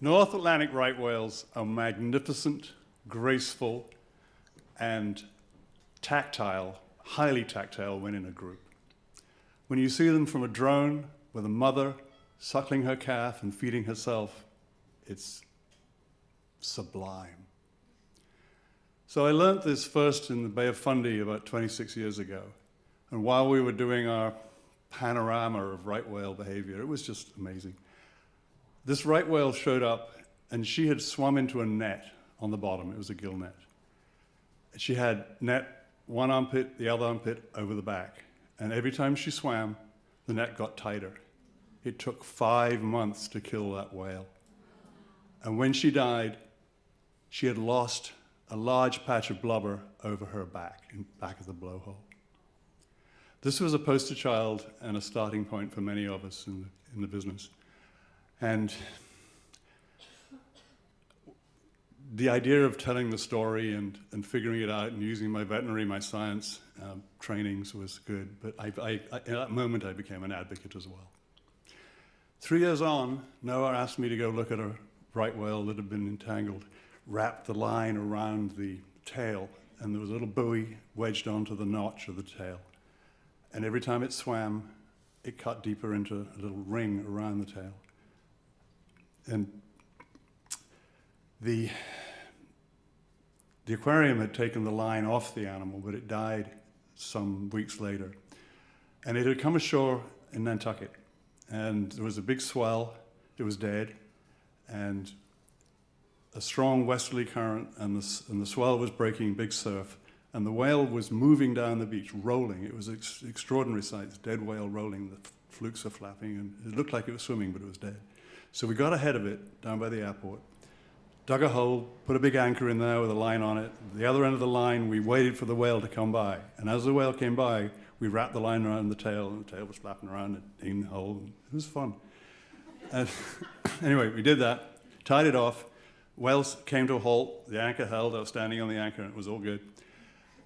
North Atlantic right whales are magnificent, graceful, and tactile, highly tactile when in a group. When you see them from a drone with a mother suckling her calf and feeding herself, it's sublime. So I learned this first in the Bay of Fundy about 26 years ago. And while we were doing our panorama of right whale behavior, it was just amazing. This right whale showed up, and she had swum into a net on the bottom. It was a gill net. She had net, one armpit, the other armpit over the back. And every time she swam, the net got tighter. It took 5 months to kill that whale. And when she died, she had lost a large patch of blubber over her back, in back of the blowhole. This was a poster child and a starting point for many of us in the business. And the idea of telling the story and figuring it out and using my science trainings was good, but at that moment I became an advocate as well. 3 years on, Noah asked me to go look at a right whale that had been entangled, wrapped the line around the tail, and there was a little buoy wedged onto the notch of the tail. And every time it swam, it cut deeper into a little ring around the tail. And the aquarium had taken the line off the animal, but it died some weeks later. And it had come ashore in Nantucket. And there was a big swell, it was dead, and a strong westerly current, and the swell was breaking big surf, and the whale was moving down the beach, rolling. It was an extraordinary sight, this dead whale rolling, the flukes are flapping, and it looked like it was swimming, but it was dead. So we got ahead of it down by the airport, dug a hole, put a big anchor in there with a line on it. The other end of the line, we waited for the whale to come by. And as the whale came by, we wrapped the line around the tail, and the tail was flapping around in the hole. It was fun. And anyway, we did that, tied it off. Whales came to a halt. The anchor held. I was standing on the anchor, and it was all good.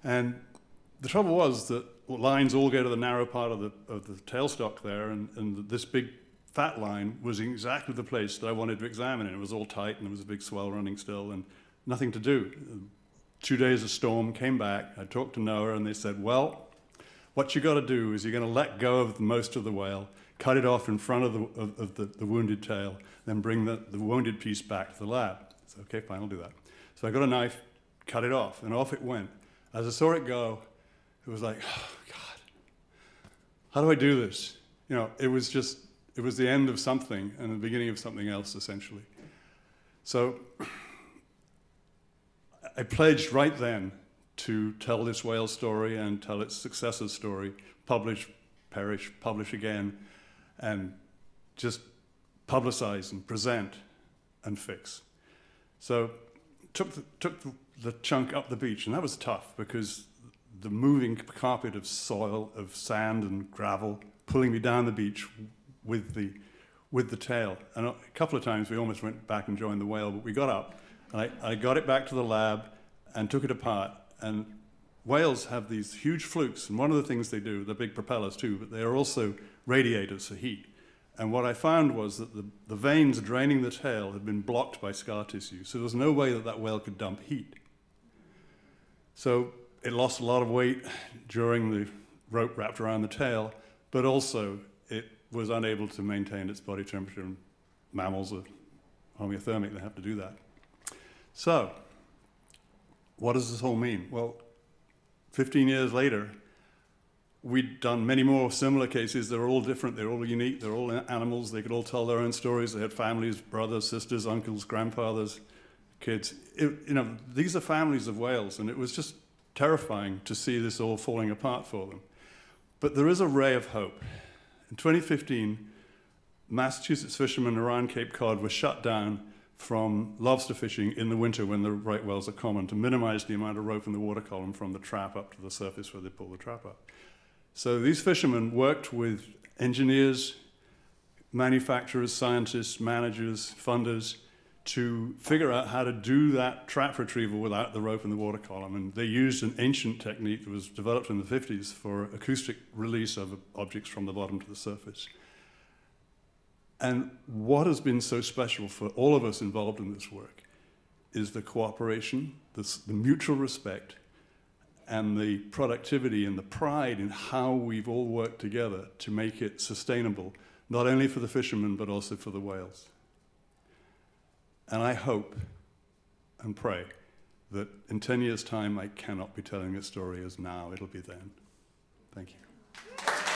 And the trouble was that lines all go to the narrow part of the tailstock there, and this big fat line was in exactly the place that I wanted to examine it. It was all tight, and there was a big swell running still, and nothing to do. 2 days of storm, came back. I talked to Noah, and they said, well, what you got to do is you're going to let go of most of the whale, cut it off in front of the wounded tail, then bring the wounded piece back to the lab. I said, okay, fine, I'll do that. So I got a knife, cut it off, and off it went. As I saw it go, it was like, oh, God, how do I do this? You know, it was the end of something and the beginning of something else, essentially. So I pledged right then to tell this whale story and tell its successor's story, publish, perish, publish again, and just publicize and present and fix. So took the chunk up the beach, and that was tough because the moving carpet of soil, of sand and gravel, pulling me down the beach with the tail. And a couple of times we almost went back and joined the whale, but we got up, and I got it back to the lab and took it apart. And whales have these huge flukes, and one of the things they do, they're big propellers too, but they are also radiators for heat. And what I found was that the veins draining the tail had been blocked by scar tissue, so there was no way that whale could dump heat. So it lost a lot of weight during the rope wrapped around the tail, but also it was unable to maintain its body temperature, and mammals are homeothermic, they have to do that. So, what does this all mean? Well, 15 years later, we'd done many more similar cases. They're all different, they're all unique, they're all animals, they could all tell their own stories. They had families, brothers, sisters, uncles, grandfathers, kids. These are families of whales, and it was just terrifying to see this all falling apart for them. But there is a ray of hope. In 2015, Massachusetts fishermen around Cape Cod were shut down from lobster fishing in the winter when the right whales are common, to minimize the amount of rope in the water column from the trap up to the surface where they pull the trap up. So these fishermen worked with engineers, manufacturers, scientists, managers, funders, to figure out how to do that trap retrieval without the rope in the water column. And they used an ancient technique that was developed in the 50s for acoustic release of objects from the bottom to the surface. And what has been so special for all of us involved in this work is the cooperation, the mutual respect, and the productivity and the pride in how we've all worked together to make it sustainable, not only for the fishermen, but also for the whales. And I hope and pray that in 10 years' time, I cannot be telling this story as now, it'll be then. Thank you.